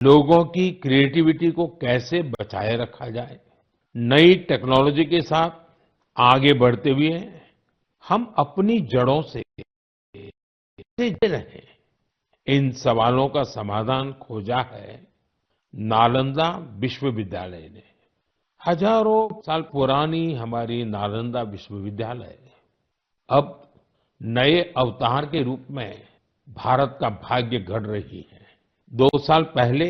लोगों की क्रिएटिविटी को कैसे बचाए रखा जाए, नई टेक्नोलॉजी के साथ आगे बढ़ते हुए हम अपनी जड़ों से कैसे जुड़े रहें, इन सवालों का समाधान खोजा है नालंदा विश्वविद्यालय ने। हजारों साल पुरानी हमारी नालंदा विश्वविद्यालय अब नए अवतार के रूप में भारत का भाग्य गढ़ रही है। 2 साल पहले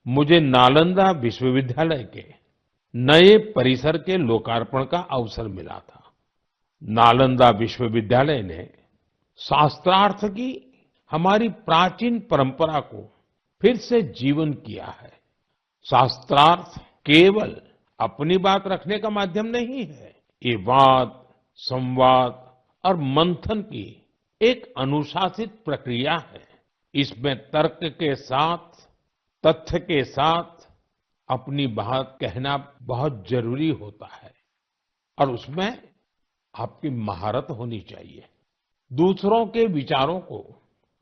मुझे नालंदा विश्वविद्यालय के नए परिसर के लोकार्पण का अवसर मिला था। नालंदा विश्वविद्यालय ने शास्त्रार्थ की हमारी प्राचीन परंपरा को फिर से जीवन किया है। शास्त्रार्थ केवल अपनी बात रखने का माध्यम नहीं है, ये वाद, संवाद और मंथन की एक अनुशासित प्रक्रिया है। इसमें तर्क के साथ, तथ्य के साथ अपनी बात कहना बहुत जरूरी होता है और उसमें आपकी महारत होनी चाहिए। दूसरों के विचारों को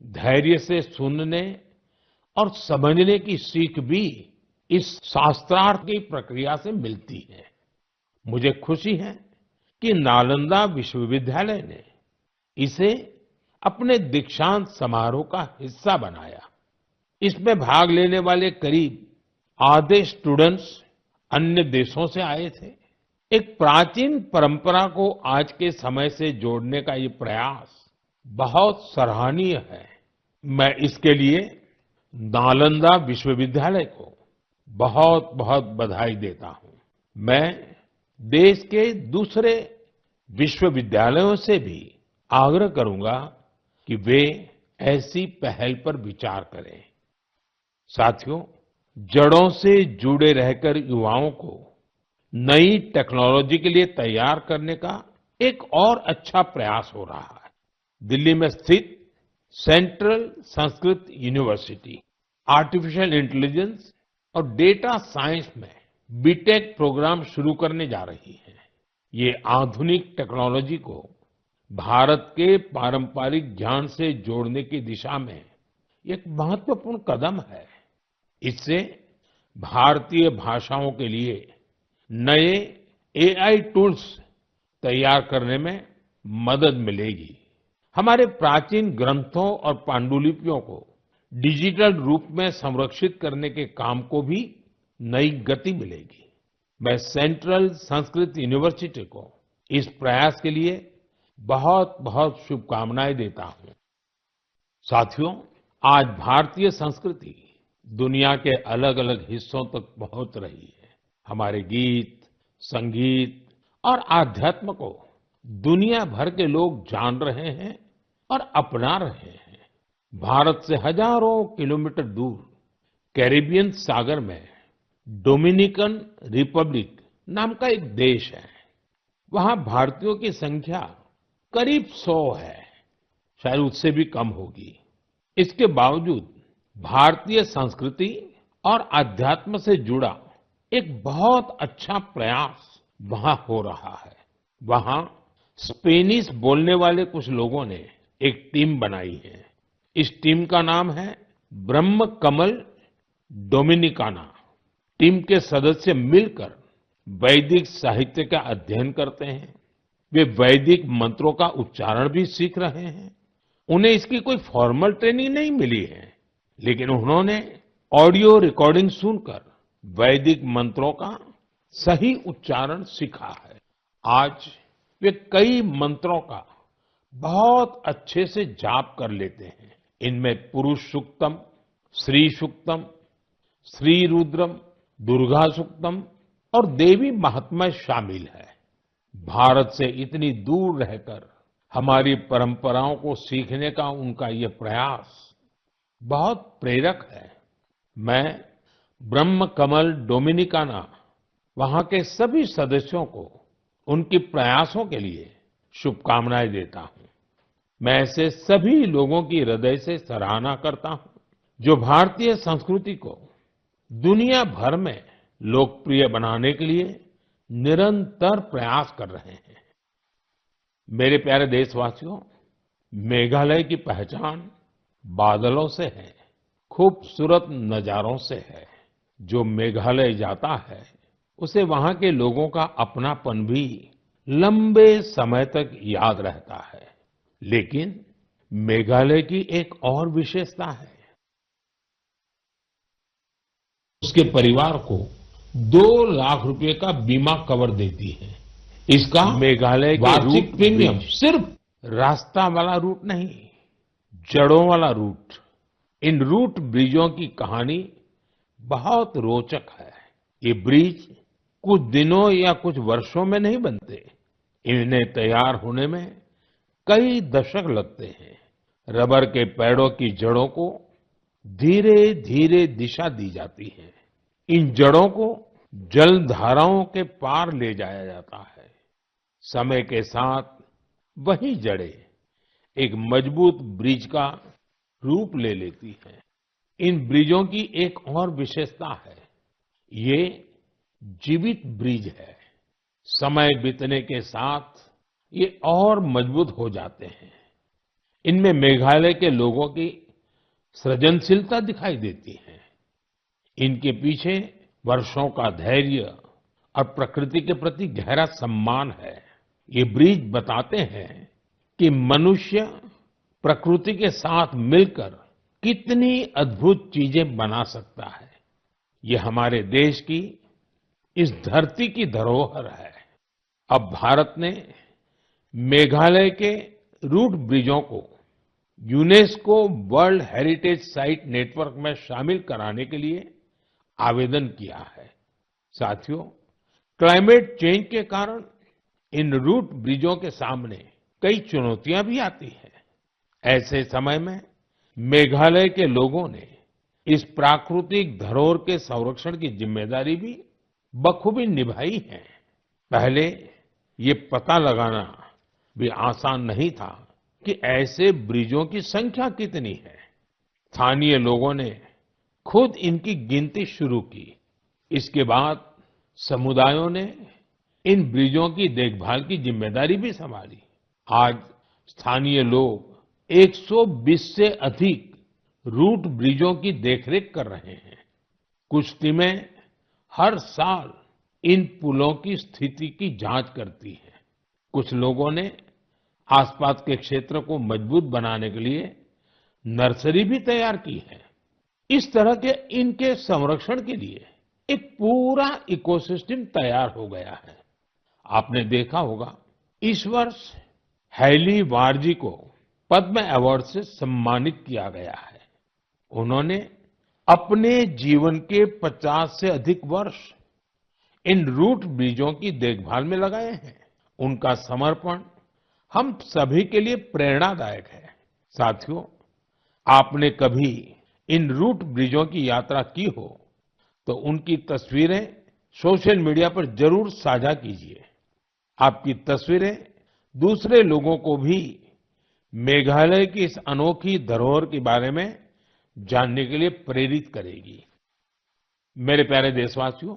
धैर्य से सुनने और समझने की सीख भी इस शास्त्रार्थ की प्रक्रिया से मिलती है। मुझे खुशी है कि नालंदा विश्वविद्यालय ने इसे अपने दीक्षांत समारोह का हिस्सा बनाया। इसमें भाग लेने वाले करीब आधे स्टूडेंट्स अन्य देशों से आए थे। एक प्राचीन परंपरा को आज के समय से जोड़ने का ये प्रयास बहुत सराहनीय है। मैं इसके लिए नालंदा विश्वविद्यालय को बहुत बहुत बधाई देता हूं। मैं देश के दूसरे विश्वविद्यालयों से भी आग्रह करूंगा कि वे ऐसी पहल पर विचार करें। साथियों, जड़ों से जुड़े रहकर युवाओं को नई टेक्नोलॉजी के लिए तैयार करने का एक और अच्छा प्रयास हो रहा है। दिल्ली में स्थित central Sanskrit university artificial intelligence और डेटा साइंस में बीटेक प्रोग्राम शुरू करने जा रही है। ये आधुनिक टेक्नोलॉजी को भारत के पारंपरिक ज्ञान से जोड़ने की दिशा में एक महत्वपूर्ण कदम है। इससे भारतीय भाषाओं के लिए नए एआई टूल्स तैयार करने में मदद मिलेगी। हमारे प्राचीन ग्रंथों और पांडुलिपियों को डिजिटल रूप में संरक्षित करने के काम को भी नई गति मिलेगी। मैं सेंट्रल संस्कृत यूनिवर्सिटी को इस प्रयास के लिए बहुत बहुत शुभकामनाएं देता हूं। साथियों, आज भारतीय संस्कृति दुनिया के अलग अलग हिस्सों तक पहुंच रही है। हमारे गीत, संगीत और आध्यात्म को दुनिया भर के लोग जान रहे हैं और अपना रहे हैं। भारत से हजारों किलोमीटर दूर कैरिबियन सागर में डोमिनिकन रिपब्लिक नाम का एक देश है। वहां भारतीयों की संख्या करीब 100 है, शायद उससे भी कम होगी। इसके बावजूद भारतीय संस्कृति और अध्यात्म से जुड़ा एक बहुत अच्छा प्रयास वहां हो रहा है। वहां स्पेनिश बोलने वाले कुछ लोगों ने एक टीम बनाई है। इस टीम का नाम है ब्रह्म कमल डोमिनिकाना। टीम के सदस्य मिलकर वैदिक साहित्य का अध्ययन करते हैं। वे वैदिक मंत्रों का उच्चारण भी सीख रहे हैं। उन्हें इसकी कोई फॉर्मल ट्रेनिंग नहीं मिली है, लेकिन उन्होंने ऑडियो रिकॉर्डिंग सुनकर वैदिक मंत्रों का सही उच्चारण सीखा है। आज वे कई मंत्रों का बहुत अच्छे से जाप कर लेते हैं। इनमें पुरुष सूक्तम, श्री सूक्तम, श्री रुद्रम, दुर्गा सूक्तम और देवी महात्म्य शामिल है। भारत से इतनी दूर रहकर हमारी परंपराओं को सीखने का उनका ये प्रयास बहुत प्रेरक है। मैं ब्रह्म कमल डोमिनिकाना वहां के सभी सदस्यों को उनके प्रयासों के लिए शुभकामनाएं देता हूं। मैं ऐसे सभी लोगों की हृदय से सराहना करता हूं जो भारतीय संस्कृति को दुनिया भर में लोकप्रिय बनाने के लिए निरंतर प्रयास कर रहे हैं। मेरे प्यारे देशवासियों, मेघालय की पहचान बादलों से है। खूबसूरत नजारों से है। जो मेघालय जाता है उसे वहां के लोगों का अपनापन भी लंबे समय तक याद रहता है। लेकिन मेघालय की एक और विशेषता है, उसके परिवार को 2 लाख रुपए का बीमा कवर देती है। इसका मेघालय के वार्षिक प्रीमियम सिर्फ रास्ता वाला रूट नहीं, जड़ों वाला रूट। इन रूट ब्रिजों की कहानी बहुत रोचक है। ये ब्रिज कुछ दिनों या कुछ वर्षों में नहीं बनते। इन्हें तैयार होने में कई दशक लगते हैं। रबर के पेड़ों की जड़ों को धीरे धीरे दिशा दी जाती है। इन जड़ों को जल धाराओं के पार ले जाया जाता है। समय के साथ वही जड़ें एक मजबूत ब्रिज का रूप ले लेती हैं। इन ब्रिजों की एक और विशेषता है, ये जीवित ब्रिज है। समय बीतने के साथ ये और मजबूत हो जाते हैं। इनमें मेघालय के लोगों की सृजनशीलता दिखाई देती है। इनके पीछे वर्षों का धैर्य और प्रकृति के प्रति गहरा सम्मान है। ये ब्रिज बताते हैं कि मनुष्य प्रकृति के साथ मिलकर कितनी अद्भुत चीजें बना सकता है। ये हमारे देश की, इस धरती की धरोहर है। अब भारत ने मेघालय के रूट ब्रिजों को UNESCO world heritage site network में शामिल कराने के लिए आवेदन किया है। साथियों, क्लाइमेट चेंज के कारण इन रूट ब्रिजों के सामने कई चुनौतियां भी आती हैं। ऐसे समय में मेघालय के लोगों ने इस प्राकृतिक धरोहर के संरक्षण की जिम्मेदारी भी बखूबी निभाई है। पहले ये पता लगाना भी आसान नहीं था कि ऐसे ब्रिजों की संख्या कितनी है। स्थानीय लोगों ने खुद इनकी गिनती शुरू की। इसके बाद समुदायों ने इन ब्रिजों की देखभाल की जिम्मेदारी भी संभाली। आज स्थानीय लोग 120 से अधिक रूट ब्रिजों की देखरेख कर रहे हैं। कुछ टीमें हर साल इन पुलों की स्थिति की जांच करती हैं। कुछ लोगों ने आसपास के क्षेत्र को मजबूत बनाने के लिए नर्सरी भी तैयार की है। इस तरह के इनके संरक्षण के लिए एक पूरा इकोसिस्टम तैयार हो गया है। आपने देखा होगा, इस वर्ष हैली वारजी को पद्म अवार्ड से सम्मानित किया गया है। उन्होंने अपने जीवन के 50 से अधिक वर्ष इन रूट ब्रिजों की देखभाल में लगाए हैं। उनका समर्पण हम सभी के लिए प्रेरणादायक है। साथियों, आपने कभी इन रूट ब्रिजों की यात्रा की हो तो उनकी तस्वीरें सोशल मीडिया पर जरूर साझा कीजिए। आपकी तस्वीरें दूसरे लोगों को भी मेघालय की इस अनोखी धरोहर के बारे में जानने के लिए प्रेरित करेगी। मेरे प्यारे देशवासियों,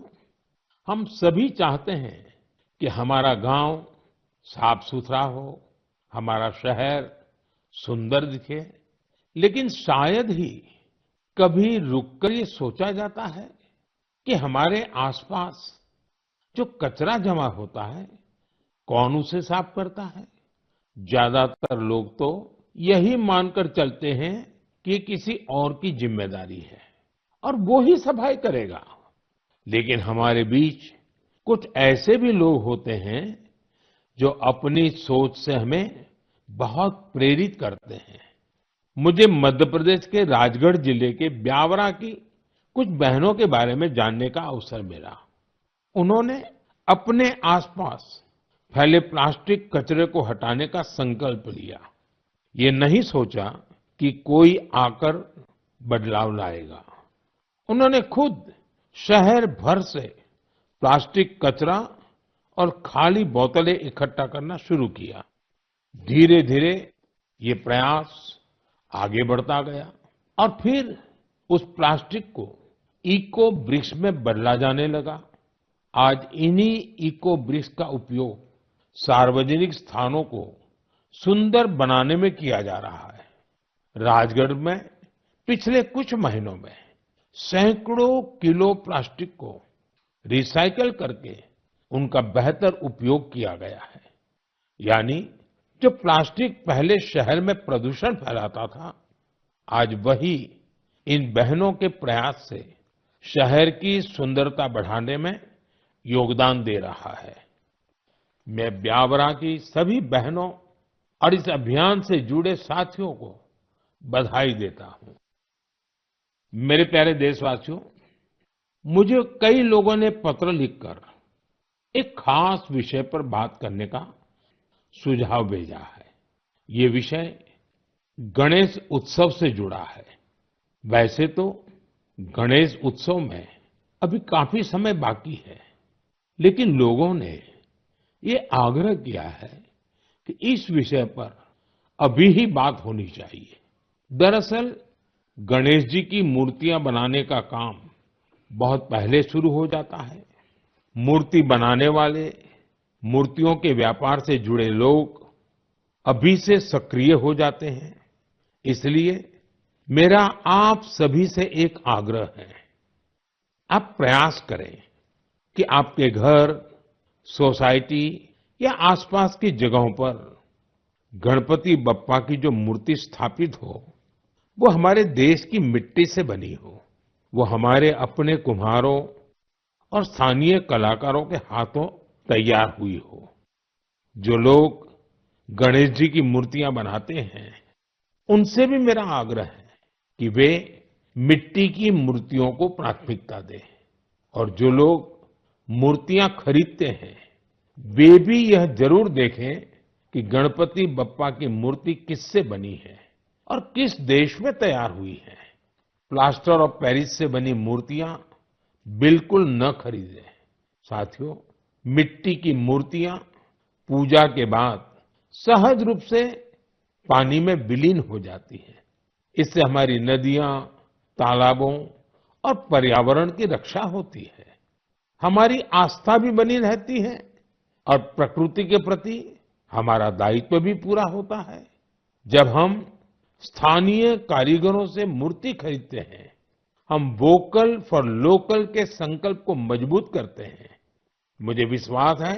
हम सभी चाहते हैं कि हमारा गांव साफ सुथरा हो, हमारा शहर सुंदर दिखे। लेकिन शायद ही कभी रुककर ये सोचा जाता है कि हमारे आसपास जो कचरा जमा होता है, कौन उसे साफ करता है। ज्यादातर लोग तो यही मानकर चलते हैं कि ये किसी और की जिम्मेदारी है और वो ही सफाई करेगा। लेकिन हमारे बीच कुछ ऐसे भी लोग होते हैं जो अपनी सोच से हमें बहुत प्रेरित करते हैं। मुझे मध्य प्रदेश के राजगढ़ जिले के ब्यावरा की कुछ बहनों के बारे में जानने का अवसर मिला। उन्होंने अपने आसपास फैले प्लास्टिक कचरे को हटाने का संकल्प लिया। ये नहीं सोचा कि कोई आकर बदलाव लाएगा। उन्होंने खुद शहर भर से प्लास्टिक कचरा और खाली बोतलें इकट्ठा करना शुरू किया। धीरे धीरे ये प्रयास आगे बढ़ता गया और फिर उस प्लास्टिक को इको ब्रिक्स में बदला जाने लगा। आज इन्हीं इको ब्रिक्स का उपयोग सार्वजनिक स्थानों को सुंदर बनाने में किया जा रहा है। राजगढ़ में पिछले कुछ महीनों में सैकड़ों किलो प्लास्टिक को रिसाइकल करके उनका बेहतर उपयोग किया गया है। यानी जो प्लास्टिक पहले शहर में प्रदूषण फैलाता था, आज वही इन बहनों के प्रयास से शहर की सुंदरता बढ़ाने में योगदान दे रहा है। मैं ब्यावरा की सभी बहनों और इस अभियान से जुड़े साथियों को बधाई देता हूं। मेरे प्यारे देशवासियों, मुझे कई लोगों ने पत्र लिखकर एक खास विषय पर बात करने का सुझाव भेजा है। ये विषय गणेश उत्सव से जुड़ा है। वैसे तो गणेश उत्सव में अभी काफी समय बाकी है, लेकिन लोगों ने ये आग्रह किया है कि इस विषय पर अभी ही बात होनी चाहिए। दरअसल गणेश जी की मूर्तियां बनाने का काम बहुत पहले शुरू हो जाता है। मूर्ति बनाने वाले, मूर्तियों के व्यापार से जुड़े लोग अभी से सक्रिय हो जाते हैं। इसलिए मेरा आप सभी से एक आग्रह है, आप प्रयास करें कि आपके घर, सोसाइटी या आसपास की जगहों पर गणपति बप्पा की जो मूर्ति स्थापित हो, वो हमारे देश की मिट्टी से बनी हो, वो हमारे अपने कुम्हारों और स्थानीय कलाकारों के हाथों तैयार हुई हो। जो लोग गणेश जी की मूर्तियां बनाते हैं, उनसे भी मेरा आग्रह है कि वे मिट्टी की मूर्तियों को प्राथमिकता दें, और जो लोग मूर्तियां खरीदते हैं, वे भी यह जरूर देखें कि गणपति बप्पा की मूर्ति किससे बनी है और किस देश में तैयार हुई है। प्लास्टर ऑफ पेरिस से बनी मूर्तियां बिल्कुल न खरीदें। साथियों, मिट्टी की मूर्तियां पूजा के बाद सहज रूप से पानी में विलीन हो जाती हैं। इससे हमारी नदियां, तालाबों और पर्यावरण की रक्षा होती है। हमारी आस्था भी बनी रहती है और प्रकृति के प्रति हमारा दायित्व भी पूरा होता है। जब हम स्थानीय कारीगरों से मूर्ति खरीदते हैं, हम वोकल फॉर लोकल के संकल्प को मजबूत करते हैं। मुझे विश्वास है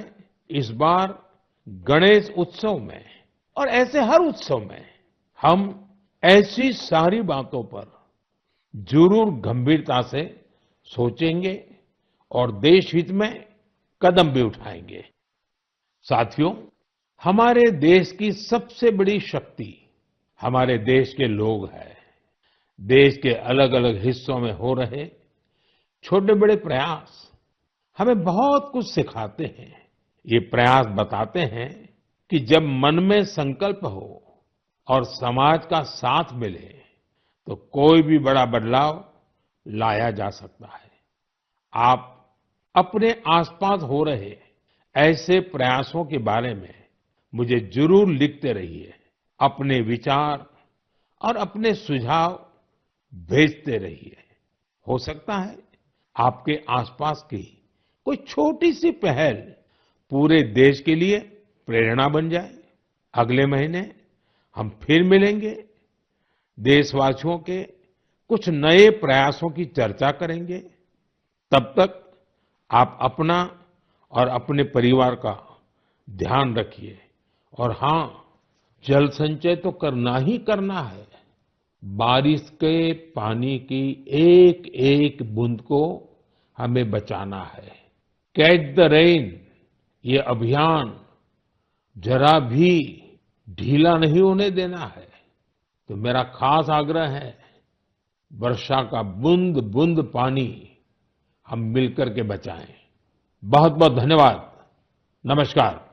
इस बार गणेश उत्सव में और ऐसे हर उत्सव में हम ऐसी सारी बातों पर जरूर गंभीरता से सोचेंगे और देश हित में कदम भी उठाएंगे। साथियों, हमारे देश की सबसे बड़ी शक्ति हमारे देश के लोग हैं। देश के अलग अलग हिस्सों में हो रहे छोटे बड़े प्रयास हमें बहुत कुछ सिखाते हैं। ये प्रयास बताते हैं कि जब मन में संकल्प हो और समाज का साथ मिले, तो कोई भी बड़ा बदलाव लाया जा सकता है। आप अपने आसपास हो रहे ऐसे प्रयासों के बारे में मुझे जरूर लिखते रहिए। अपने विचार और अपने सुझाव भेजते रहिए। हो सकता है आपके आसपास की कोई छोटी सी पहल पूरे देश के लिए प्रेरणा बन जाए। अगले महीने हम फिर मिलेंगे, देशवासियों के कुछ नए प्रयासों की चर्चा करेंगे। तब तक आप अपना और अपने परिवार का ध्यान रखिए। और हाँ, जल संचय तो करना ही करना है। बारिश के पानी की एक एक बूंद को हमें बचाना है। कैच द रेन, ये अभियान जरा भी ढीला नहीं होने देना है। तो मेरा खास आग्रह है, वर्षा का बूंद बूंद पानी हम मिलकर के बचाएं। बहुत बहुत धन्यवाद। नमस्कार।